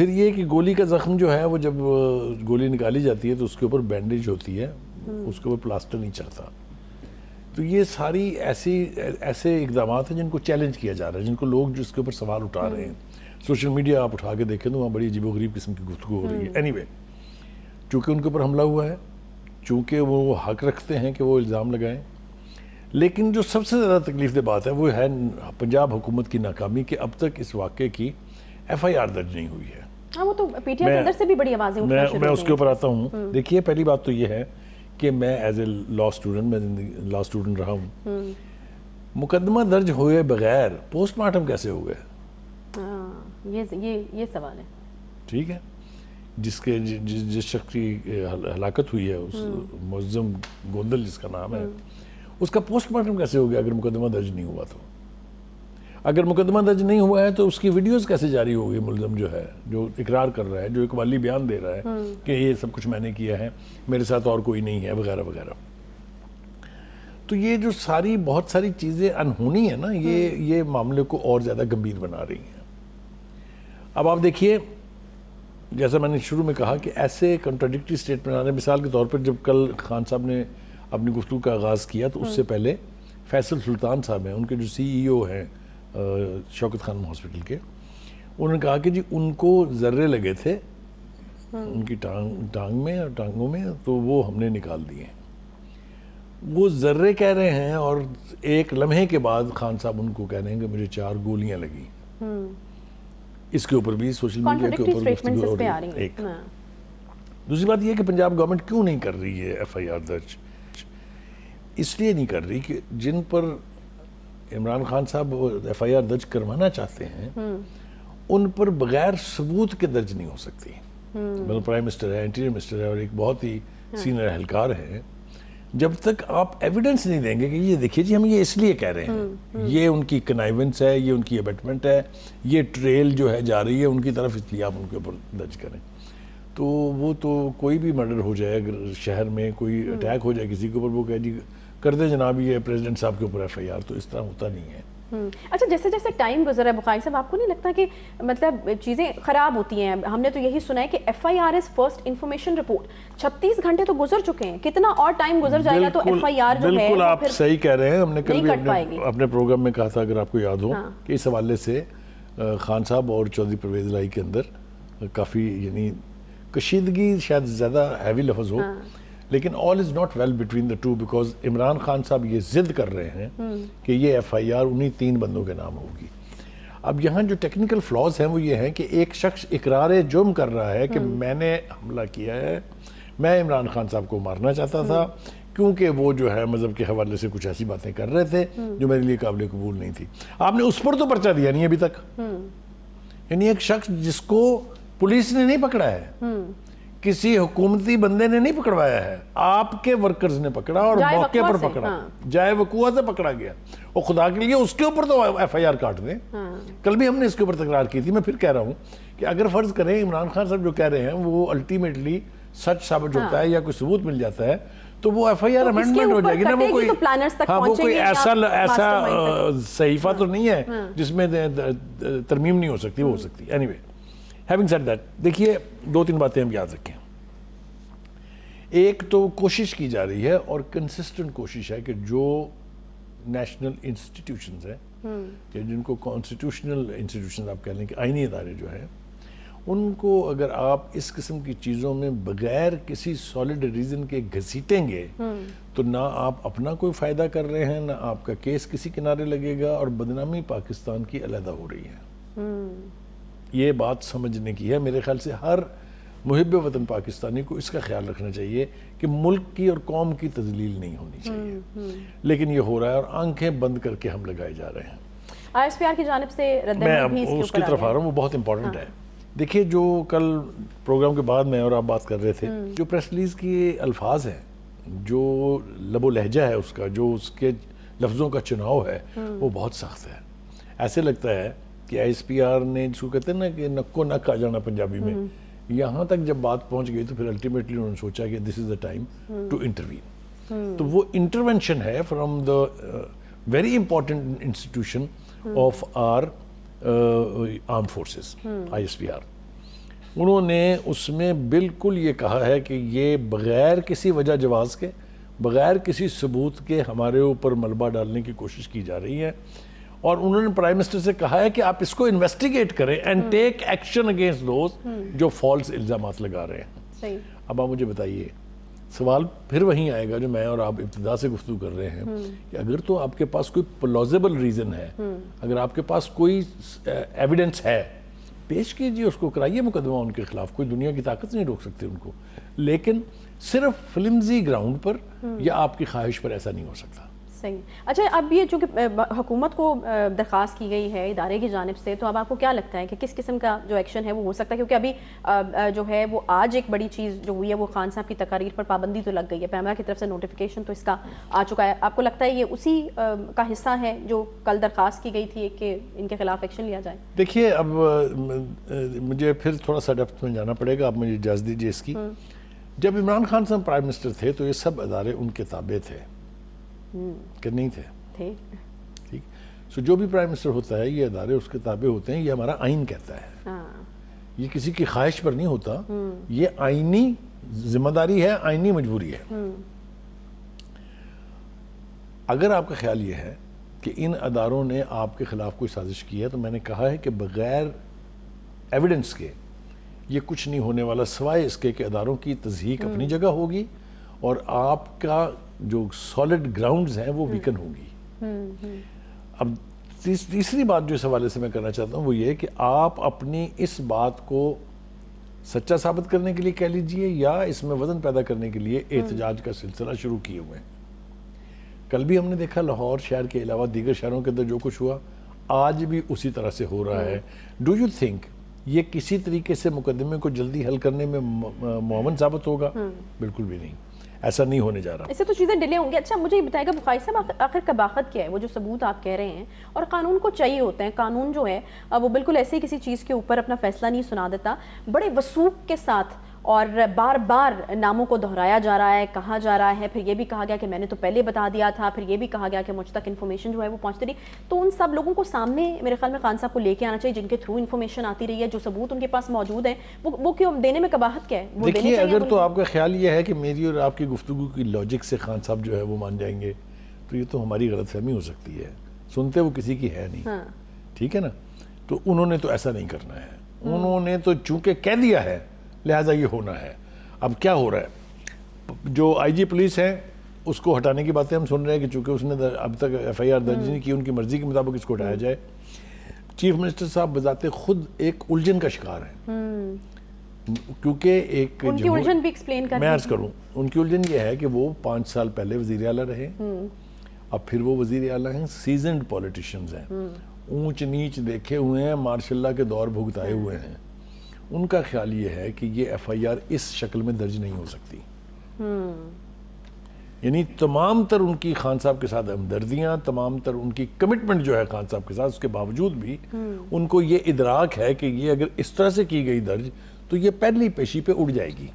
پھر یہ کہ گولی کا زخم جو ہے وہ جب گولی نکالی جاتی ہے تو اس کے اوپر بینڈیج ہوتی ہے, اس کے اوپر پلاسٹر نہیں چڑھتا. تو یہ ساری ایسے اقدامات ہیں جن کو چیلنج کیا جا رہا ہے, جن کو لوگ جس کے اوپر سوال اٹھا رہے ہیں. سوشل میڈیا آپ اٹھا کے دیکھیں تو وہاں بڑی عجیب و غریب قسم کی گفتگو ہو رہی ہے. اینی وے, چونکہ ان کے اوپر حملہ ہوا ہے, چونکہ وہ حق رکھتے ہیں کہ وہ الزام لگائیں, لیکن جو سب سے زیادہ تکلیف دہ بات ہے وہ ہے پنجاب حکومت کی ناکامی کہ اب تک اس واقعے کی ایف آئی آر درج نہیں ہوئی ہے. ہاں وہ تو پی ٹی آئی کے اندر سے بھی بڑی آوازیں اٹھنا شروع میں اس کے اوپر آتا ہوں. دیکھیے پہلی بات تو یہ ہے کہ میں ایز اے لا اسٹوڈنٹ, میں لا اسٹوڈنٹ رہا ہوں, مقدمہ درج ہوئے بغیر پوسٹ مارٹم کیسے ہو گئے؟ یہ سوال ہے. ٹھیک ہے, جس شخص کی ہلاکت ہوئی ہے, اس معظم گوندل جس کا نام ہے, اس کا پوسٹ مارٹم کیسے ہو گیا اگر مقدمہ درج نہیں ہوا؟ تو اگر مقدمہ درج نہیں ہوا ہے تو اس کی ویڈیوز کیسے جاری ہوگی؟ ملزم جو ہے, جو اقرار کر رہا ہے, جو اقبالی بیان دے رہا ہے کہ یہ سب کچھ میں نے کیا ہے, میرے ساتھ اور کوئی نہیں ہے, وغیرہ وغیرہ. تو یہ جو بہت ساری چیزیں انہونی ہیں نا, یہ معاملے کو اور زیادہ گمبھیر بنا رہی ہیں. اب آپ دیکھیے, جیسا میں نے شروع میں کہا کہ ایسے کنٹراڈکٹری اسٹیٹمنٹ آ رہے ہیں. مثال کے طور پر جب کل خان صاحب نے اپنی گفتگو کا آغاز کیا تو اس سے پہلے فیصل سلطان صاحب ہیں, ان کے جو سی ای او ہیں شوکت خانم ہاسپٹل کے, انہوں نے کہا کہ جی ان کو ذرے لگے تھے ان کی ٹانگ میں اور ٹانگوں میں, تو وہ ہم نے نکال دیے. وہ ذرے کہہ رہے ہیں اور ایک لمحے کے بعد خان صاحب ان کو کہہ رہے ہیں کہ مجھے 4 گولیاں لگی. اس کے اوپر بھی سوشل میڈیا کے اوپر گفتگو ہو رہی ہے. ایک دوسری بات یہ کہ پنجاب گورنمنٹ کیوں نہیں کر رہی ہے ایف آئی آر درج؟ اس لیے نہیں کر رہی کہ جن پر عمران خان صاحب ایف آئی آر درج کروانا چاہتے ہیں ان پر بغیر ثبوت کے درج نہیں ہو سکتی. مطلب پرائم منسٹر ہے, انٹیریئر منسٹر ہے, اور ایک بہت ہی سینئر اہلکار ہیں. جب تک آپ ایویڈنس نہیں دیں گے کہ یہ دیکھیے جی ہم یہ اس لیے کہہ رہے ہیں, یہ ان کی کنائیونس ہے, یہ ان کی ابیٹمنٹ ہے, یہ ٹریل جو ہے جا رہی ہے ان کی طرف, اس لیے آپ ان کے اوپر درج کریں, تو وہ تو کوئی بھی مرڈر ہو جائے, اگر شہر میں کوئی اٹیک ہو جائے کسی کے اوپر, وہ کہہ جی کر دیں جناب یہ پریزیڈنٹ صاحب کے اوپر ایف آئی آر, تو اس طرح ہوتا نہیں ہے. اچھا, جیسے جیسے ٹائم گزر رہا ہے بخاری صاحب, آپ کو نہیں لگتا کہ مطلب چیزیں خراب ہوتی ہیں؟ ہم نے تو یہی سنا ہے کہ F I R is first information report. 36 گھنٹے تو گزر چکے ہیں, کتنا اور ٹائم گزر جائے گا تو ایف آئی آر جو ہے بالکل آپ صحیح کہہ رہے ہیں. ہم نے کل بھی اپنے پروگرام میں کہا تھا, اگر آپ کو یاد ہو, کہ اس حوالے سے خان صاحب اور چودھری پرویز الہی کے اندر کافی یعنی کشیدگی, شاید زیادہ ہیوی لفظ ہو, لیکن all is not well between the two, because Imran Khan صاحب یہ ضد کر رہے ہیں کہ یہ ایف آئی آر انہی 3 بندوں کے نام ہوگی. اب یہاں جو ٹیکنیکل فلاز ہیں وہ یہ ہیں کہ ایک شخص اقرار جرم کر رہا ہے کہ میں نے حملہ کیا ہے, میں عمران خان صاحب کو مارنا چاہتا تھا کیونکہ وہ جو ہے مذہب کے حوالے سے کچھ ایسی باتیں کر رہے تھے جو میرے لیے قابل قبول نہیں تھی. آپ نے اس پر تو پرچہ دیا نہیں ابھی تک. یعنی ایک شخص جس کو پولیس نے نہیں پکڑا ہے, کسی حکومتی بندے نے نہیں پکڑوایا ہے, آپ کے ورکرز نے پکڑا اور موقع پر پکڑا, جائے وقوع سے پکڑا گیا. اور خدا کے لیے اس کے اوپر تو ایف آئی آر کاٹ دیں. کل بھی ہم نے اس کے اوپر تکرار کی تھی. میں پھر کہہ رہا ہوں کہ اگر فرض کریں عمران خان صاحب جو کہہ رہے ہیں وہ الٹیمیٹلی سچ ثابت ہوتا ہے یا کوئی ثبوت مل جاتا ہے, تو وہ ایف آئی آر امینڈمنٹ ہو جائے گی نا. وہ کوئی ایسا صحیفہ تو نہیں ہے جس میں ترمیم نہیں ہو سکتی, وہ ہو سکتی. Any way, having said that, دیکھیے 2-3 باتیں ہم یاد رکھیں. ایک تو کوشش کی جا رہی ہے اور کنسسٹنٹ کوشش ہے کہ جو نیشنل انسٹیٹیوشنز ہیں, کہ جن کو کانسٹیٹیوشنل انسٹیٹیوشنز آپ کہہ لیں کہ آئینی ادارے جو ہیں, ان کو اگر آپ اس قسم کی چیزوں میں بغیر کسی سالڈ ریزن کے گھسیٹیں گے تو نہ آپ اپنا کوئی فائدہ کر رہے ہیں, نہ آپ کا کیس کسی کنارے لگے گا, اور بدنامی پاکستان کی علیحدہ ہو رہی ہے. یہ بات سمجھنے کی ہے. میرے خیال سے ہر محب وطن پاکستانی کو اس کا خیال رکھنا چاہیے کہ ملک کی اور قوم کی تذلیل نہیں ہونی چاہیے, لیکن یہ ہو رہا ہے اور آنکھیں بند کر کے ہم لگائے جا رہے ہیں. آئی ایس پی آر کی جانب سے رد میں اس کی طرف آ رہا ہوں, وہ بہت امپورٹنٹ ہے. دیکھیے جو کل پروگرام کے بعد میں اور آپ بات کر رہے تھے, جو پریس ریلیز کی الفاظ ہیں, جو لب و لہجہ ہے اس کا, جو اس کے لفظوں کا چناؤ ہے, وہ بہت سخت ہے. ایسے لگتا ہے کہ آئی ایس پی آر نے جس کو کہتے ہیں نا کہ نکو نک آ جانا پنجابی میں, یہاں تک جب بات پہنچ گئی تو پھر الٹیمیٹلی انہوں نے سوچا کہ this is the time to intervene. تو وہ انٹرونشن ہے from the very important institution of our armed forces, I S P R. انہوں نے اس میں بالکل یہ کہا ہے کہ یہ بغیر کسی وجہ جواز کے، بغیر کسی ثبوت کے ہمارے اوپر ملبہ ڈالنے کی کوشش کی جا رہی ہے، اور انہوں نے پرائم منسٹر سے کہا ہے کہ آپ اس کو انویسٹیگیٹ کریں and take action against those جو فالس الزامات لگا رہے ہیں۔ صحیح۔ اب آپ مجھے بتائیے، سوال پھر وہیں آئے گا جو میں اور آپ ابتدا سے گفتگو کر رہے ہیں کہ اگر تو آپ کے پاس کوئی پلازیبل ریزن ہے، اگر آپ کے پاس کوئی ایویڈنس ہے، پیش کیجئے، اس کو کرائیے مقدمہ ان کے خلاف، کوئی دنیا کی طاقت نہیں روک سکتے ان کو، لیکن صرف فلمزی گراؤنڈ پر یا آپ کی خواہش پر ایسا نہیں ہو سکتا۔ صحیح۔ اچھا، اب یہ چونکہ حکومت کو درخواست کی گئی ہے ادارے کی جانب سے، تو اب آپ کو کیا لگتا ہے کہ کس قسم کا جو ایکشن ہے وہ ہو سکتا ہے؟ کیونکہ ابھی جو ہے وہ آج ایک بڑی چیز جو ہوئی ہے وہ خان صاحب کی تقاریر پر پابندی تو لگ گئی ہے، پیمرا کی طرف سے نوٹیفیکیشن تو اس کا آ چکا ہے۔ آپ کو لگتا ہے یہ اسی کا حصہ ہے جو کل درخواست کی گئی تھی کہ ان کے خلاف ایکشن لیا جائے؟ دیکھیے، اب مجھے پھر تھوڑا سا ڈیپتھ میں جانا پڑے گا، آپ مجھے اجازت دیجیے اس کی۔ جب عمران خان صاحب پرائم منسٹر تھے تو یہ سب ادارے ان کے تابع تھے کہ نہیں تھے؟ ٹھیک، سو جو بھی پرائم منسٹر ہوتا ہے یہ ادارے اس کے تابع ہوتے ہیں، یہ ہمارا آئین کہتا ہے، یہ کسی کی خواہش پر نہیں ہوتا، یہ آئینی ذمہ داری ہے، آئینی مجبوری ہے۔ اگر آپ کا خیال یہ ہے کہ ان اداروں نے آپ کے خلاف کوئی سازش کی ہے، تو میں نے کہا ہے کہ بغیر ایویڈنس کے یہ کچھ نہیں ہونے والا، سوائے اس کے کہ اداروں کی تضحیق اپنی جگہ ہوگی اور آپ کا جو سالڈ گراؤنڈز ہیں وہ ویکن ہوگی۔ اب تیسری بات جو اس حوالے سے میں کرنا چاہتا ہوں وہ یہ کہ آپ اپنی اس بات کو سچا ثابت کرنے کے لیے کہہ لیجئے یا اس میں وزن پیدا کرنے کے لیے احتجاج کا سلسلہ شروع کیے ہوئے ہیں۔ کل بھی ہم نے دیکھا لاہور شہر کے علاوہ دیگر شہروں کے اندر جو کچھ ہوا، آج بھی اسی طرح سے ہو رہا ہے۔ ڈو یو تھنک یہ کسی طریقے سے مقدمے کو جلدی حل کرنے میں معاون ثابت ہوگا؟ بالکل بھی نہیں، ایسا نہیں ہونے جا رہا۔ اس سے تو چیزیں ڈیلے ہوں گی۔ اچھا، مجھے یہ بتائے گا بخاری صاحب، آخر قباحت کیا ہے؟ وہ جو ثبوت آپ کہہ رہے ہیں، اور قانون کو چاہیے ہوتے ہیں، قانون جو ہے وہ بالکل ایسے ہی کسی چیز کے اوپر اپنا فیصلہ نہیں سنا دیتا، بڑے وثوق کے ساتھ اور بار بار ناموں کو دہرایا جا رہا ہے، کہا جا رہا ہے، پھر یہ بھی کہا گیا کہ میں نے تو پہلے بتا دیا تھا، پھر یہ بھی کہا گیا کہ مجھ تک انفارمیشن جو ہے وہ پہنچتی رہی۔ تو ان سب لوگوں کو سامنے میرے خیال میں خان صاحب کو لے کے آنا چاہیے جن کے تھرو انفارمیشن آتی رہی ہے، جو ثبوت ان کے پاس موجود ہیں، وہ کیوں دینے میں قباحت کیا ہے؟ دیکھیے، اگر تو آپ کا خیال یہ ہے کہ میری اور آپ کی گفتگو کی لاجک سے خان صاحب جو ہے وہ مان جائیں گے، تو یہ تو ہماری غلط فہمی ہو سکتی ہے، سنتے وہ کسی کی ہے نہیں، ٹھیک ہے نا؟ تو انہوں نے تو ایسا نہیں کرنا ہے، انہوں نے تو چونکہ کہہ دیا ہے لہٰذا یہ ہونا ہے۔ اب کیا ہو رہا ہے؟ جو آئی جی پولیس ہیں اس کو ہٹانے کی باتیں ہم سن رہے ہیں کہ چونکہ اس نے اب تک ایف آئی آر درج نہیں کی، ان کی مرضی کے مطابق اس کو ہٹایا جائے۔ چیف منسٹر صاحب بذات خود ایک الجھن کا شکار ہیں، کیونکہ ایک ان کی الجھن بھی ایکسپلین کریں۔ میں عرض کروں، ان کی الجھن یہ ہے کہ وہ 5 سال پہلے وزیر اعلیٰ رہے، اب پھر وہ وزیر اعلیٰ ہیں، سیزنڈ پولیٹیشینز ہیں، اونچ نیچ دیکھے ہوئے ہیں، مارشاء اللہ کے دور بھگتائے ہوئے ہیں۔ ان کا خیال یہ ہے کہ یہ ایف آئی آر اس شکل میں درج نہیں ہو سکتی، یعنی تمام تر ان کی خان صاحب کے ساتھ ہمدردیاں، تمام تر ان کی کمٹمنٹ جو ہے خان صاحب کے ساتھ، اس کے باوجود بھی ان کو یہ ادراک ہے کہ یہ اگر اس طرح سے کی گئی درج تو یہ پہلی پیشی پہ اڑ جائے گی۔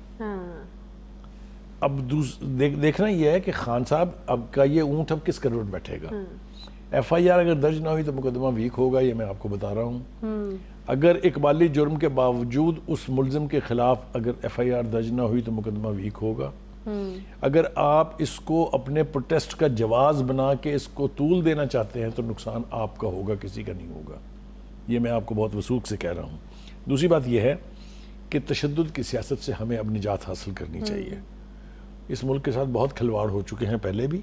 اب دیکھنا یہ ہے کہ خان صاحب اب کا یہ اونٹ اب کس کروٹ بیٹھے گا۔ ایف آئی آر اگر درج نہ ہوئی تو مقدمہ ویک ہوگا، یہ میں آپ کو بتا رہا ہوں۔ اگر اقبالی جرم کے باوجود اس ملزم کے خلاف اگر ایف آئی آر درج نہ ہوئی تو مقدمہ ویک ہوگا۔ اگر آپ اس کو اپنے پروٹیسٹ کا جواز بنا کے اس کو طول دینا چاہتے ہیں تو نقصان آپ کا ہوگا، کسی کا نہیں ہوگا، یہ میں آپ کو بہت وثوق سے کہہ رہا ہوں۔ دوسری بات یہ ہے کہ تشدد کی سیاست سے ہمیں اب نجات حاصل کرنی چاہیے۔ اس ملک کے ساتھ بہت کھلواڑ ہو چکے ہیں پہلے بھی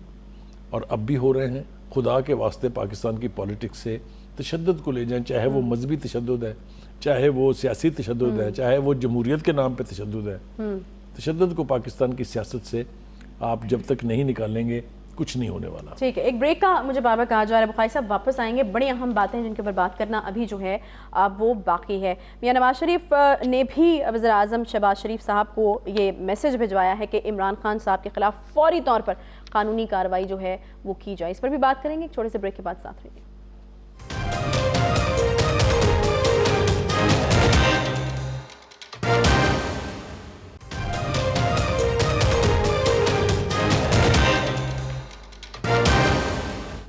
اور اب بھی ہو رہے ہیں۔ خدا کے واسطے پاکستان کی پولیٹکس سے تشدد کو لے جائیں، چاہے وہ مذہبی تشدد ہے، چاہے وہ سیاسی تشدد ہے، چاہے وہ جمہوریت کے نام پہ تشدد ہے، تشدد کو پاکستان کی سیاست سے آپ جب تک نہیں نکالیں گے کچھ نہیں ہونے والا۔ ٹھیک ہے، ایک بریک کا مجھے بار بار کہا جا رہا ہے، بخاری صاحب واپس آئیں گے، بڑی اہم باتیں ہیں جن کے اوپر بات کرنا ابھی جو ہے وہ باقی ہے۔ میاں نواز شریف نے بھی وزیر اعظم شہباز شریف صاحب کو یہ میسج بھجوایا ہے کہ عمران خان صاحب کے خلاف فوری طور پر قانونی کارروائی جو ہے وہ کی جائے۔ اس پر بھی بات کریں گے، ایک چھوٹے سے بریک کے بعد ساتھ رہیے۔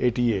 ATA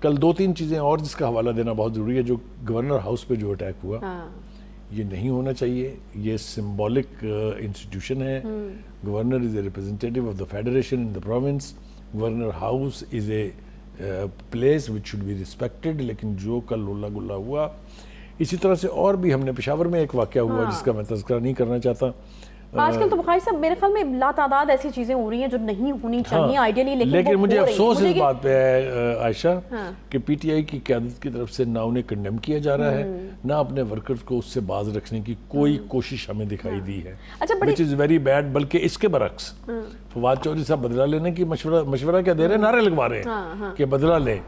کل 2-3 چیزیں اور جس کا حوالہ دینا بہت ضروری ہے. جو گورنر ہاؤس پہ جو اٹیک ہوا یہ نہیں ہونا چاہیے. یہ سمبولک انسٹیٹیوشن ہے. Governor is a representative of the federation in the province. Governor house is a place which should be respected. لیکن جو کل ہلا گلا ہوا, اسی طرح سے اور بھی ہم نے پشاور میں ایک واقعہ ہوا جس کا میں تذکرہ نہیں کرنا چاہتا. آج کل تو بخاری صاحب میرے خیال میں لا تعداد ایسی چیزیں ہو رہی ہیں جو نہیں ہونی چاہیے آئیڈیلی, لیکن مجھے افسوس اس بات پہ ہے عائشہ کہ پی ٹی آئی کی قیادت کی طرف سے نہ انہیں کنڈیم کیا جا رہا ہے, نہ اپنے ورکرز کو اس سے باز رکھنے کی کوئی کوشش ہمیں دکھائی دی ہے, which is very bad. بلکہ اس کے برعکس فواد چودھری صاحب بدلہ لینے کی مشورہ کیا دے رہے ہیں, نعرے لگوا رہے ہیں کہ بدلہ لیں.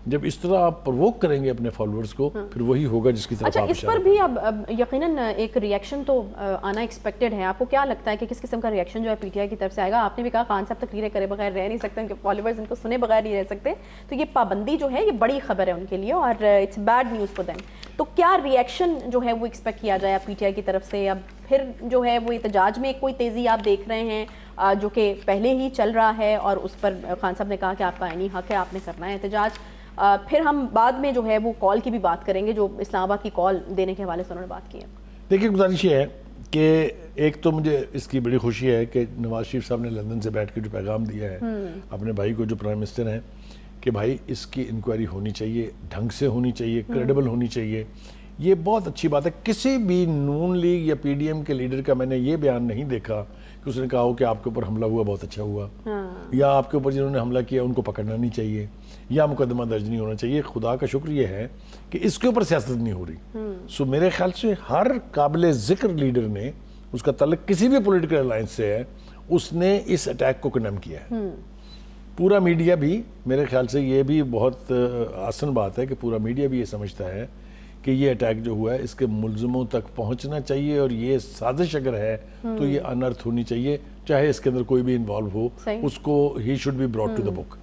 جب اس طرح آپ پرووک کریں گے اپنے فالوورز کو پھر وہی ہوگا جس کی طرف اچھا آپ اس پر بھی اب یقیناً ایک ریئیکشن تو آنا ایکسپیکٹڈ ہے. آپ کو کیا لگتا ہے کہ کس قسم کا ریئیکشن جو ہے پی ٹی آئی کی طرف سے آئے گا؟ آپ نے بھی کہا خان صاحب تقریریں کرے بغیر رہ نہیں سکتے, ان کے فالوورز ان کو سنے بغیر نہیں رہ سکتے. تو یہ پابندی جو ہے یہ بڑی خبر ہے ان کے لیے اور it's bad news for them. تو کیا ریئیکشن جو ہے وہ ایکسپیکٹ کیا جائے پی ٹی آئی کی طرف سے؟ اب پھر جو ہے وہ احتجاج میں کوئی تیزی آپ دیکھ رہے ہیں جو کہ پہلے ہی چل رہا ہے اور اس پر خان صاحب نے کہا کہ آپ کا عینی حق ہے, آپ نے کرنا ہے احتجاج. پھر ہم بعد میں جو ہے وہ کال کی بھی بات کریں گے جو اسلام آباد کی کال دینے کے حوالے سے انہوں نے بات کی ہے. دیکھیے گزارش یہ ہے کہ ایک تو مجھے اس کی بڑی خوشی ہے کہ نواز شریف صاحب نے لندن سے بیٹھ کے جو پیغام دیا ہے اپنے بھائی کو جو پرائم منسٹر ہیں کہ بھائی اس کی انکوائری ہونی چاہیے, ڈھنگ سے ہونی چاہیے, کریڈیبل ہونی چاہیے. یہ بہت اچھی بات ہے. کسی بھی نون لیگ یا پی ڈی ایم کے لیڈر کا میں نے یہ بیان نہیں دیکھا کہ اس نے کہا ہو کہ آپ کے اوپر حملہ ہوا بہت اچھا ہوا, یا آپ کے اوپر جنہوں نے حملہ کیا ان کو پکڑنا نہیں چاہیے, یا مقدمہ درج نہیں ہونا چاہیے. خدا کا شکر یہ ہے کہ اس کے اوپر سیاست نہیں ہو رہی. سو میرے خیال سے ہر قابل ذکر لیڈر نے, اس کا تعلق کسی بھی پولیٹیکل الائنس سے ہے, اس نے اس اٹیک کو کنڈیم کیا ہے. پورا میڈیا بھی, میرے خیال سے یہ بھی بہت آسن بات ہے کہ پورا میڈیا بھی یہ سمجھتا ہے کہ یہ اٹیک جو ہوا ہے اس کے ملزموں تک پہنچنا چاہیے, اور یہ سازش اگر ہے تو یہ انرتھ ہونی چاہیے, چاہے اس کے اندر کوئی بھی انوالو ہو, اس کو ہی should be brought to the book.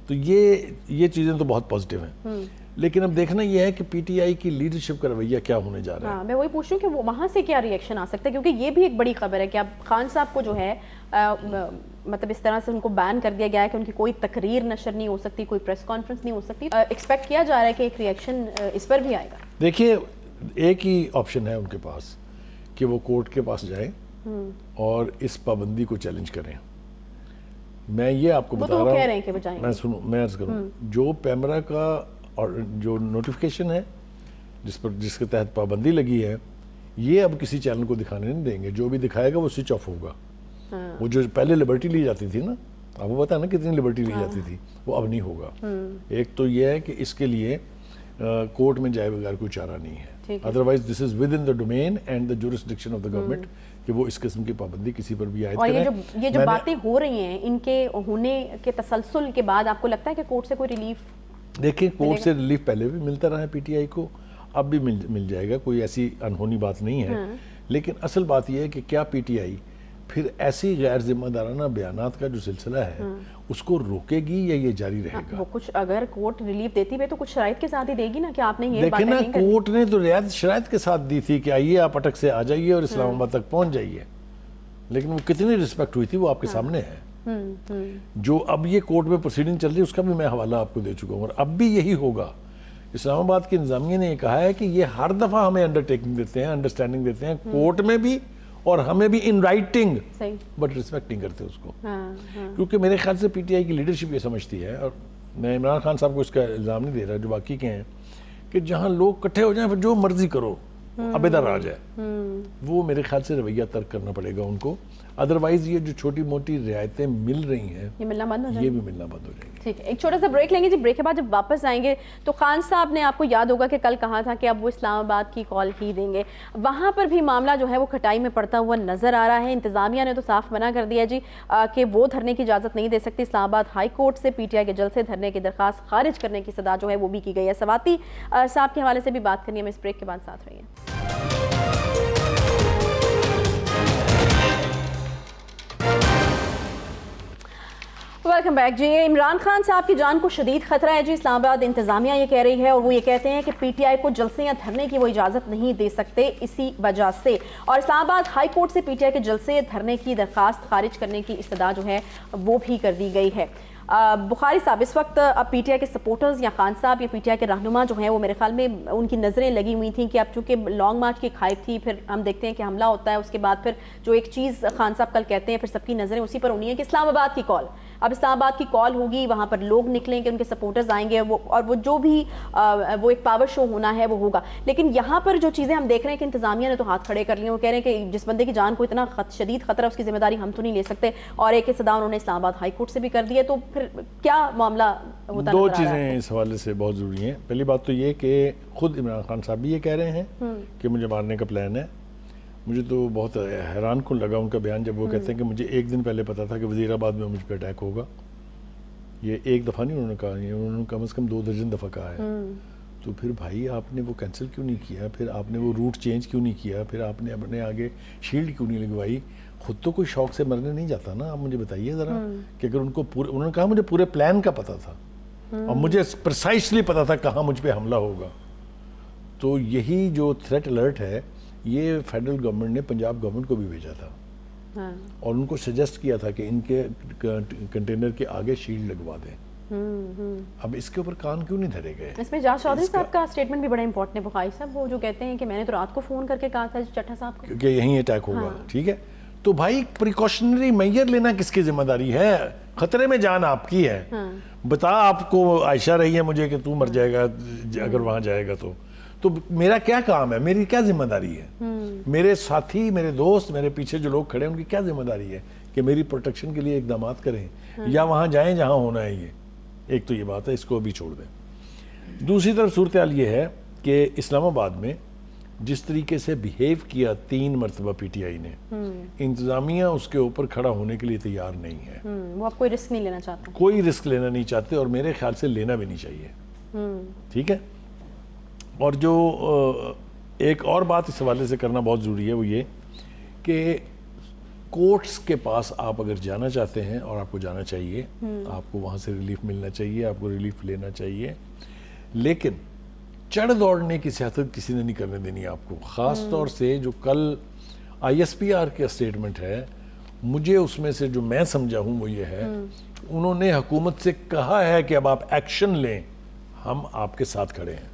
تو یہ چیزیں تو بہت پازیٹیو ہیں. لیکن اب دیکھنا یہ ہے کہ پی ٹی آئی کی لیڈرشپ کا رویہ کیا ہونے جا رہا ہے. میں وہی پوچھ رہی ہوں کہ وہاں سے کیا ریئیکشن آ سکتا ہے, کیونکہ یہ بھی ایک بڑی خبر ہے کہ اب خان صاحب کو جو ہے مطلب اس طرح سے ان کو بین کر دیا گیا ہے کہ ان کی کوئی تقریر نشر نہیں ہو سکتی, کوئی پریس کانفرنس نہیں ہو سکتی. ایکسپیکٹ کیا جا رہا ہے کہ ایک ریئیکشن اس پر بھی آئے گا. دیکھیے ایک ہی آپشن ہے ان کے پاس کہ وہ کورٹ کے پاس جائیں اور اس پابندی کو چیلنج کریں. میں یہ آپ کو بتا رہا ہوں, میں عرض کروں, جو پیمرا کا اور جو نوٹیفیکیشن ہے جس کے تحت پابندی لگی ہے, یہ اب کسی چینل کو دکھانے نہیں دیں گے. جو بھی دکھائے گا وہ سوئچ آف ہوگا. وہ جو پہلے لبرٹی لی جاتی تھی نا, آپ کو پتا ہے نا کتنی لبرٹی لی جاتی تھی, وہ اب نہیں ہوگا. ایک تو یہ ہے کہ اس کے لیے کورٹ میں جائے بغیر کوئی چارہ نہیں ہے. Otherwise this is with in the domain and the jurisdiction of the government کہ وہ اس قسم کی پابندی کسی پر بھی عائد کریں. اور یہ جو باتیں ہو رہی ہیں ان کے ہونے کے تسلسل کے بعد آپ کو لگتا ہے کہ کورٹ سے کوئی ریلیف؟ دیکھیں کورٹ سے ریلیف پہلے بھی ملتا رہا ہے پی ٹی آئی کو, اب بھی مل جائے گا, کوئی ایسی انہونی بات نہیں ہے. لیکن اصل بات یہ ہے کہ کیا پی ٹی آئی پھر ایسی غیر ذمہ دارانہ بیانات کا جو سلسلہ ہے اس کو روکے گی یا یہ جاری رہے گا؟ وہ کچھ اگر کورٹ ریلیف دیتی ہے تو کچھ شرائط کے ساتھ ہی دے گی نا کہ آپ نے یہ باتیں نہیں کرنی. دیکھیں نا کورٹ نے تو رعایت شرائط کے ساتھ دی تھی کہ آئیے آپ اٹک سے آ جائیے اور اسلام آباد تک پہنچ جائیے, لیکن وہ کتنی رسپیکٹ ہوئی تھی وہ آپ کے سامنے ہے. جو اب یہ کورٹ میں پروسیڈنگ چل رہی ہے اس کا بھی میں حوالہ آپ کو دے چکا ہوں, اور اب بھی یہی ہوگا. اسلام آباد کی انتظامیہ نے یہ کہا ہے کہ یہ ہر دفعہ ہمیں انڈرٹیکنگ دیتے ہیں, انڈرسٹینڈنگ دیتے ہیں, کورٹ میں بھی اور ہمیں بھی ان رائٹنگ, بٹ ریسپیکٹ نہیں کرتے اس کو. کیونکہ میرے خیال سے پی ٹی آئی کی لیڈرشپ یہ سمجھتی ہے, اور میں عمران خان صاحب کو اس کا الزام نہیں دے رہا, جو واقعی کے ہیں, کہ جہاں لوگ کٹھے ہو جائیں پھر جو مرضی کرو, عبیدہ راج ہے, وہ میرے خیال سے رویہ ترک کرنا پڑے گا ان کو. ادروائز یہ جو چھوٹی موٹی رعایتیں مل رہی ہیں یہ ملنا بند ہو جائیں گی, یہ بھی ملنا بند ہو جائیں گی. ٹھیک ہے, ایک چھوٹا سا بریک لیں گے جی. بریک کے بعد جب واپس آئیں گے تو خان صاحب نے آپ کو یاد ہوگا کہ کل کہا تھا کہ اب وہ اسلام آباد کی کال ہی دیں گے. وہاں پر بھی معاملہ جو ہے وہ کھٹائی میں پڑتا ہوا نظر آ رہا ہے. انتظامیہ نے تو صاف منع کر دیا جی کہ وہ دھرنے کی اجازت نہیں دے سکتی. اسلام آباد ہائی کورٹ سے پی ٹی آئی کے جلسے دھرنے کی درخواست خارج کرنے کی صدا جو ہے وہ بھی کی گئی ہے. سواتی صاحب کے حوالے سے بھی بات کرنی ہے. میں اس بریک کے بعد ساتھ رہی ہیں. ویلکم بیک جی. عمران خان صاحب کی جان کو شدید خطرہ ہے جی. اسلام آباد انتظامیہ یہ کہہ رہی ہے, اور وہ یہ کہتے ہیں کہ پی ٹی آئی کو جلسے یا دھرنے کی وہ اجازت نہیں دے سکتے اسی وجہ سے. اور اسلام آباد ہائی کورٹ سے پی ٹی آئی کے جلسے دھرنے کی درخواست خارج کرنے کی استدعا جو ہے وہ بھی کر دی گئی ہے. بخاری صاحب اس وقت پی ٹی آئی کے سپورٹرز یا خان صاحب یا پی ٹی آئی کے رہنما جو ہیں وہ میرے خیال میں ان کی نظریں لگی ہوئی تھیں کہ اب چونکہ لانگ مارچ کی کھائب تھی، پھر ہم دیکھتے ہیں کہ حملہ ہوتا ہے، اس کے بعد پھر جو ایک چیز خان صاحب کل کہتے ہیں پھر سب کی نظریں اسی پر ہونی ہیں کہ اسلام آباد کی کال، اب اسلام آباد کی کال ہوگی، وہاں پر لوگ نکلیں گے، ان کے سپورٹرز آئیں گے، اور وہ جو بھی وہ ایک پاور شو ہونا ہے وہ ہوگا. لیکن یہاں پر جو چیزیں ہم دیکھ رہے ہیں کہ انتظامیہ نے تو ہاتھ کھڑے کر لیے، وہ کہہ رہے ہیں کہ جس بندے کی جان کو اتنا شدید خطرہ اس کی ذمہ داری ہم تو نہیں لے سکتے، اور ایک صدا انہوں نے اسلام آباد ہائی کورٹ سے بھی کر دی ہے. تو پھر کیا معاملہ ہوتا ہے؟ دو چیزیں اس حوالے سے بہت ضروری ہیں. پہلی بات تو یہ کہ خود عمران خان صاحب بھی یہ کہہ رہے ہیں کہ مجھے مارنے کا پلان ہے. مجھے تو بہت حیران کن لگا ان کا بیان جب وہ کہتے ہیں کہ مجھے ایک دن پہلے پتا تھا کہ وزیر آباد میں مجھ پہ اٹیک ہوگا. یہ ایک دفعہ نہیں انہوں نے کہا، انہوں نے کم از کم 2 درجن دفعہ کہا ہے. تو پھر بھائی آپ نے وہ کینسل کیوں نہیں کیا؟ پھر آپ نے وہ روٹ چینج کیوں نہیں کیا؟ پھر آپ نے اپنے آگے شیلڈ کیوں نہیں لگوائی؟ خود تو کوئی شوق سے مرنے نہیں جاتا نا. آپ مجھے بتائیے ذرا کہ اگر ان کو انہوں نے کہا مجھے پورے پلان کا پتا تھا اور مجھے پرسائسلی پتا تھا کہاں مجھ پہ حملہ ہوگا. تو یہی جو تھریٹ الرٹ ہے یہ فیڈرل گورنمنٹ نے پنجاب گورنمنٹ کو بھی بھیجا تھا اور ان کو سجیسٹ کیا تھا کہ ان کے کنٹینر کے آگے شیلڈ لگوا دیں. اب اس کے اوپر کان کیوں نہیں دھرے گئے؟ اس میں جاز چودھری صاحب کا سٹیٹمنٹ بھی بڑا امپورٹنٹ ہے بخاری صاحب، وہ جو کہتے ہیں کہ میں نے تو رات کو فون کر کے کہا تھا چٹھا صاحب کو کہ یہیں اٹیک ہوگا. ٹھیک ہے، تو بھائی پریکاشنری میئر لینا کس کی ذمہ داری ہے؟ خطرے میں جان آپ کی ہے. بتا آپ کو عائشہ رہی ہے مجھے کہ تو مر جائے گا اگر وہاں جائے گا تو میرا کیا کام ہے؟ میری کیا ذمہ داری ہے؟ میرے ساتھی، میرے دوست، میرے پیچھے جو لوگ کھڑے ہیں ان کی کیا ذمہ داری ہے کہ میری پروٹیکشن کے لیے اقدامات کریں یا وہاں جائیں جہاں ہونا ہے؟ یہ ایک تو یہ بات ہے، اس کو بھی چھوڑ دیں. دوسری طرف صورتحال یہ ہے کہ اسلام آباد میں جس طریقے سے بیہیو کیا 3 مرتبہ پی ٹی آئی نے، انتظامیہ اس کے اوپر کھڑا ہونے کے لیے تیار نہیں ہے. وہ آپ کوئی رسک نہیں لینا چاہتے؟ کوئی رسک لینا نہیں چاہتے، اور میرے خیال سے لینا بھی نہیں چاہیے. ٹھیک ہے. اور جو ایک اور بات اس حوالے سے کرنا بہت ضروری ہے وہ یہ کہ کورٹس کے پاس آپ اگر جانا چاہتے ہیں، اور آپ کو جانا چاہیے، آپ کو وہاں سے ریلیف ملنا چاہیے، آپ کو ریلیف لینا چاہیے، لیکن چڑھ دوڑنے کی سیاست کسی نے نہیں کرنے دینی آپ کو. خاص طور سے جو کل آئی ایس پی آر کا اسٹیٹمنٹ ہے، مجھے اس میں سے جو میں سمجھا ہوں وہ یہ ہے، انہوں نے حکومت سے کہا ہے کہ اب آپ ایکشن لیں، ہم آپ کے ساتھ کھڑے ہیں.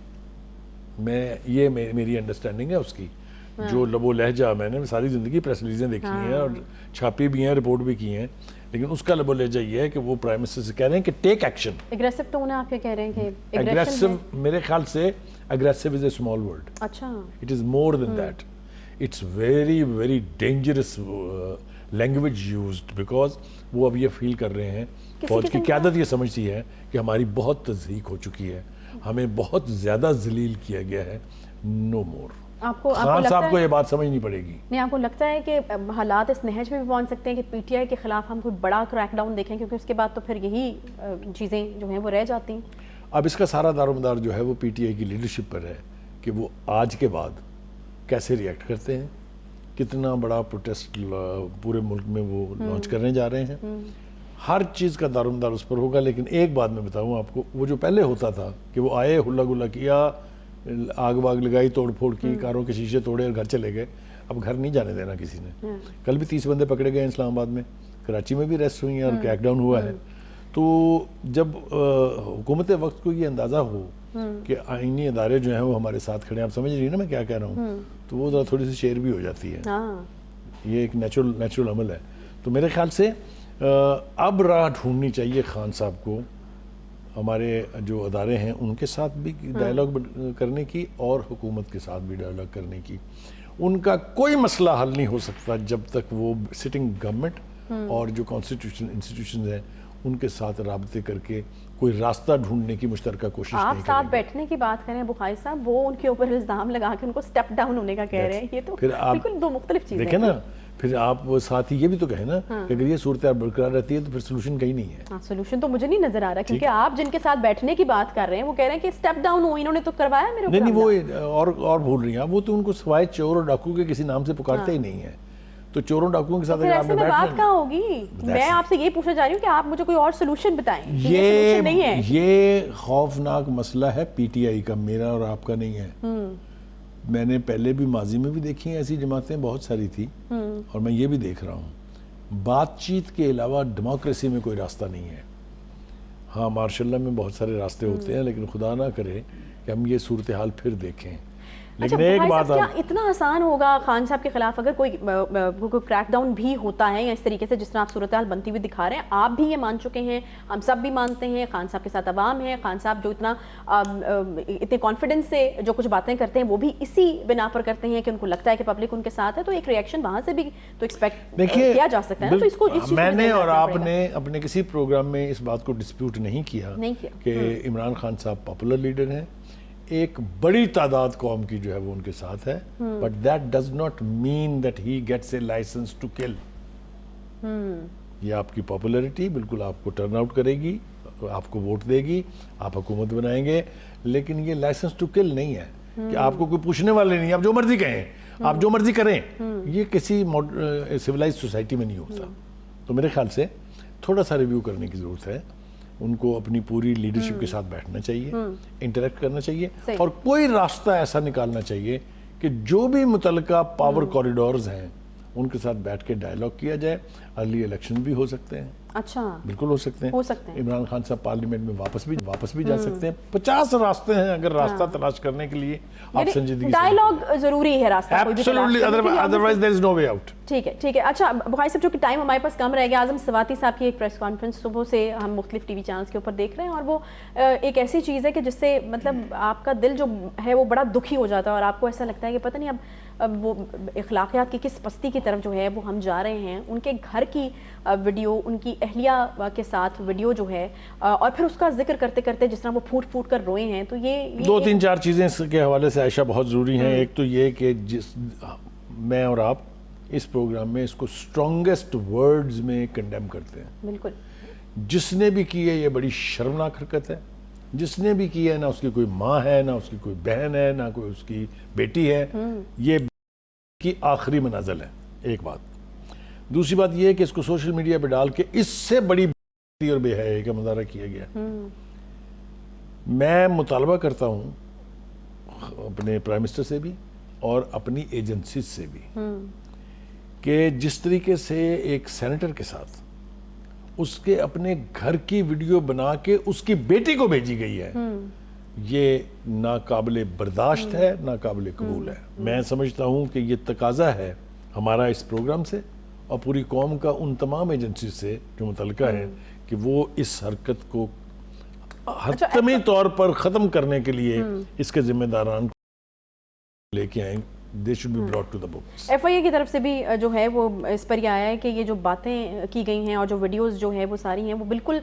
یہ میری انڈرسٹینڈنگ ہے اس کی. جو لب و لہجہ، میں نے ساری زندگی پریس ریلیزیں دیکھی ہیں اور چھاپی بھی ہیں، رپورٹ بھی کی ہیں، لیکن اس کا لب و لہجہ یہ ہے کہ وہ پرائم منسٹر سے کہہ رہے ہیں کہ ٹیک ایکشن. اگریسو ٹون ہے آپ کیا کہہ رہے ہیں کہ اگریسو؟ میرے خیال سے aggressive is a small word. اچھا، it is more than that. It's very very dangerous language used, because وہ اب یہ فیل کر رہے ہیں، فوج کی قیادت یہ سمجھتی ہے کہ ہماری بہت تضحیک ہو چکی ہے، ہمیں بہت زیادہ ذلیل کیا گیا ہے. نو مور. خان صاحب کو یہ بات سمجھنی پڑے گی. نہیں، آپ کو لگتا ہے کہ حالات اس نہج میں بھی پہنچ سکتے ہیں کہ پی ٹی آئی کے خلاف ہم کوئی بڑا کریک ڈاؤن دیکھیں، کیونکہ اس کے بعد تو پھر یہی چیزیں جو ہیں وہ رہ جاتی ہیں؟ اب اس کا سارا دار و مدار جو ہے وہ پی ٹی آئی کی لیڈرشپ پر ہے کہ وہ آج کے بعد کیسے ریئیکٹ کرتے ہیں. کتنا بڑا پروٹیسٹ پورے ملک میں وہ لانچ کرنے جا رہے ہیں. ہر چیز کا دار و مدار اس پر ہوگا. لیکن ایک بات میں بتاؤں آپ کو، وہ جو پہلے ہوتا تھا کہ وہ آئے، ہلا گلا کیا، آگ واگ لگائی، توڑ پھوڑ کی، کاروں کے شیشے توڑے اور گھر چلے گئے، اب گھر نہیں جانے دینا کسی نے. کل بھی 30 بندے پکڑے گئے اسلام آباد میں، کراچی میں بھی ریسٹ ہوئی ہیں اور کریک ڈاؤن ہوا ہے. تو جب حکومت وقت کو یہ اندازہ ہو کہ آئینی ادارے جو ہیں وہ ہمارے ساتھ کھڑے ہیں، آپ سمجھ رہی ہیں نا میں کیا کہہ رہا ہوں، تو وہ ذرا تھوڑی سی شیر بھی ہو جاتی ہے. یہ ایک نیچرل عمل ہے. تو میرے خیال سے اب راہ ڈھونڈنی چاہیے خان صاحب کو، ہمارے جو ادارے ہیں ان کے ساتھ بھی ڈائلاگ کرنے کی اور حکومت کے ساتھ بھی ڈائلاگ کرنے کی. ان کا کوئی مسئلہ حل نہیں ہو سکتا جب تک وہ سٹنگ گورنمنٹ اور جو کانسٹیٹیوشن انسٹیٹیوشنز ہیں ان کے ساتھ رابطے کر کے کوئی راستہ ڈھونڈنے کی مشترکہ کوشش نہیں کریں گے. آپ ساتھ بیٹھنے کی بات کریں بخاری صاحب، وہ ان کے اوپر الزام لگا کے ان کو سٹیپ ڈاؤن ہونے کا کہہ رہے ہیں. یہ تو بالکل دو مختلف چیزیں ہیں. دیکھیں نا، پھر آپ ساتھ ہی یہ بھی تو کہیں نا کہ اگر یہ صورتحال برقرار رہتی ہے تو پھر سولوشن کہیں نہیں ہے. ہاں، سولوشن تو مجھے نہیں نظر آ رہا، کیونکہ آپ جن کے ساتھ بیٹھنے کی بات کر رہے ہیں وہ کہہ رہے ہیں کہ سٹیپ ڈاؤن ہو، انہوں نے تو کروایا میرے اوپر. نہیں، وہ اور بھول رہی ہیں آپ. وہ تو ان کو سوائے چور اور ڈاکو کے کسی نام سے پکارتے ہی نہیں ہے. تو چوروں ڈاکوؤں کے ساتھ اگر آپ نے بیٹھنا، بات کہاں ہوگی؟ میں آپ سے یہ پوچھنا چاہ رہی ہوں کہ آپ مجھے کوئی اور سولوشن بتائیں. یہ خوفناک مسئلہ ہے پی ٹی آئی کا، میرا اور آپ کا نہیں ہے. میں نے پہلے بھی ماضی میں بھی دیکھی ہیں ایسی جماعتیں، بہت ساری تھی، اور میں یہ بھی دیکھ رہا ہوں. بات چیت کے علاوہ ڈیموکریسی میں کوئی راستہ نہیں ہے. ہاں ماشاء اللہ میں بہت سارے راستے ہوتے ہیں، لیکن خدا نہ کرے کہ ہم یہ صورتحال پھر دیکھیں. لیکن ایک بات کیا اتنا آسان ہوگا خان صاحب کے خلاف اگر کوئی کریک ڈاؤن بھی ہوتا ہے یا اس طریقے سے جس طرح آپ صورتحال بنتی ہوئی دکھا رہے ہیں؟ آپ بھی یہ مان چکے ہیں، ہم سب بھی مانتے ہیں، خان صاحب کے ساتھ عوام ہے، خان صاحب جو اتنے کانفیڈنس سے جو کچھ باتیں کرتے ہیں وہ بھی اسی بنا پر کرتے ہیں کہ ان کو لگتا ہے کہ پبلک ان کے ساتھ ہے، تو ایک ریئیکشن وہاں سے بھی تو ایکسپیکٹ کیا جا سکتا ہے نا. تو اس کو میں نے اور آپ نے اپنے کسی پروگرام میں اس بات کو ڈسپیوٹ نہیں کیا کہ عمران خان صاحب پاپولر لیڈر ہیں، ایک بڑی تعداد قوم کی جو ہے وہ ان کے ساتھ ہے، but that does not mean that he gets a licence to kill. یہ آپ کی پاپولیرٹی بالکل آپ کو ٹرن آؤٹ کرے گی، آپ کو ووٹ دے گی، آپ حکومت بنائیں گے، لیکن یہ لائسنس ٹو کل نہیں ہے کہ آپ کو کوئی پوچھنے والے نہیں، آپ جو مرضی کہیں، آپ جو مرضی کریں. یہ کسی سویلائز سوسائٹی میں نہیں ہوتا. تو میرے خیال سے تھوڑا سا ریویو کرنے کی ضرورت ہے. ان کو اپنی پوری لیڈرشپ کے ساتھ بیٹھنا چاہیے، انٹریکٹ کرنا چاہیے، اور کوئی راستہ ایسا نکالنا چاہیے کہ جو بھی متعلقہ پاور کوریڈورز ہیں ان کے ساتھ بیٹھ کے ڈائیلاگ کیا جائے. ارلی الیکشن بھی ہو سکتے ہیں. اچھا بالکل ہو سکتے ہیں. عمران خان صاحب پارلیمنٹ میں واپس بھی جا سکتے ہیں. 50 راستے ہیں اگر راستہ تلاش کرنے کے لیے آپ سنجیدگی. ڈائیلاگ ضروری ہے راستہ. Absolutely, otherwise there is no way out. ٹھیک ہے. اچھا بخاری صاحب، چونکہ ٹائم ہمارے پاس کم رہ گیا، اعظم سواتی صاحب کی ایک پریس کانفرنس صبح سے ہم مختلف ٹی وی چینلز کے اوپر دیکھ رہے ہیں، اور وہ ایک ایسی چیز ہے کہ جس سے مطلب آپ کا دل جو ہے وہ بڑا دکھی ہو جاتا ہے، اور آپ کو ایسا لگتا ہے کہ پتہ نہیں اب وہ اخلاقیات کی کس پستی کی طرف جو ہے وہ ہم جا رہے ہیں. ان کے گھر کی ویڈیو، ان کی اہلیہ کے ساتھ ویڈیو جو ہے، اور پھر اس کا ذکر کرتے کرتے جس طرح وہ پھوٹ کر روئے ہیں، تو یہ 2-3-4 چیزیں اس کے حوالے سے عائشہ بہت ضروری ہیں. ایک تو یہ کہ میں اور آپ اس پروگرام میں اس کو اسٹرانگسٹ ورڈز میں کنڈیم کرتے ہیں. بالکل. جس نے بھی کی ہے یہ بڑی شرمناک حرکت ہے. جس نے بھی کی ہے، نہ اس کی کوئی ماں ہے، نہ اس کی کوئی بہن ہے، نہ کوئی اس کی بیٹی ہے. یہ کی آخری منازل ہے. ایک بات. دوسری بات یہ ہے کہ اس کو سوشل میڈیا پہ ڈال کے اس سے بڑی اور بے حیائی کا مظاہرہ کیا گیا. میں مطالبہ کرتا ہوں اپنے پرائم منسٹر سے بھی اور اپنی ایجنسی سے بھی کہ جس طریقے سے ایک سینیٹر کے ساتھ اس کے اپنے گھر کی ویڈیو بنا کے اس کی بیٹی کو بھیجی گئی ہے، یہ ناقابل برداشت ہے، ناقابل قبول ہے. میں سمجھتا ہوں کہ یہ تقاضا ہے ہمارا اس پروگرام سے اور پوری قوم کا ان تمام ایجنسی سے جو متعلقہ ہیں کہ وہ اس حرکت کو حتمی طور پر ختم کرنے کے لیے اس کے ذمہ داران کو لے کے آئیں. They should be brought to the books. F I A کی طرف سے بھی جو ہے وہ اس پر یہ آیا ہے کہ یہ جو باتیں کی گئی ہیں اور جو ویڈیوز جو ہے وہ ساری ہیں وہ بالکل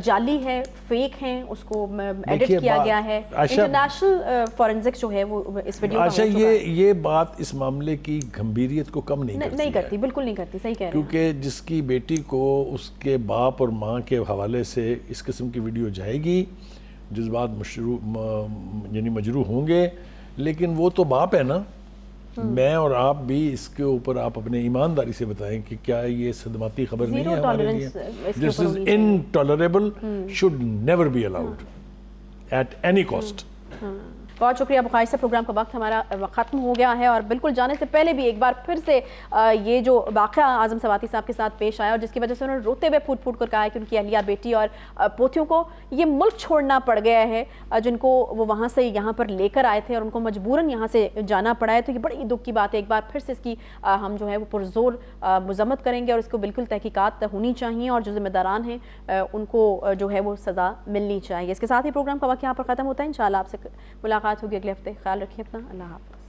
جعلی ہے، فیک ہیں، اس کو ایڈٹ کیا گیا ہے. انٹرنیشنل فورنزکس جو ہے وہ اس ویڈیو اچھا یہ بات اس معاملے کی گمبھیریت کو کم نہیں کرتی. بالکل نہیں کرتی. صحیح کہہ رہے ہیں. کیونکہ جس کی بیٹی کو اس کے باپ اور ماں کے حوالے سے اس قسم کی ویڈیو جائے گی، جذبات مجروح ہوں گے، لیکن وہ تو باپ ہے نا. میں اور آپ بھی اس کے اوپر آپ اپنے ایمانداری سے بتائیں کہ کیا یہ صدماتی خبر نہیں ہے ہمارے لیے. This is intolerable, should never be allowed at any cost. بہت شکریہ بخاری صاحب. پروگرام کا وقت ہمارا ختم ہو گیا ہے، اور بالکل جانے سے پہلے بھی ایک بار پھر سے یہ جو واقعہ اعظم سواتی صاحب کے ساتھ پیش آیا اور جس کی وجہ سے انہوں نے روتے ہوئے پھوٹ کر کہا ہے کہ ان کی اہلیہ، بیٹی اور پوتیوں کو یہ ملک چھوڑنا پڑ گیا ہے، جن کو وہ وہاں سے یہاں پر لے کر آئے تھے اور ان کو مجبوراً یہاں سے جانا پڑا ہے. تو یہ بڑی دکھ کی بات ہے. ایک بار پھر سے اس کی ہم جو ہے وہ پرزور مذمت کریں گے، اور اس کو بالکل تحقیقات ہونی چاہیے، اور جو ذمہ داران ہیں ان کو جو ہے وہ سزا ملنی چاہیے. اس کے ساتھ ہی پروگرام کا وقت یہاں پر ختم ہوتا ہے. انشاءاللہ آپ سے ملاقات ہوگی اگلے ہفتے. خیال رکھیے اپنا. اللہ حافظ.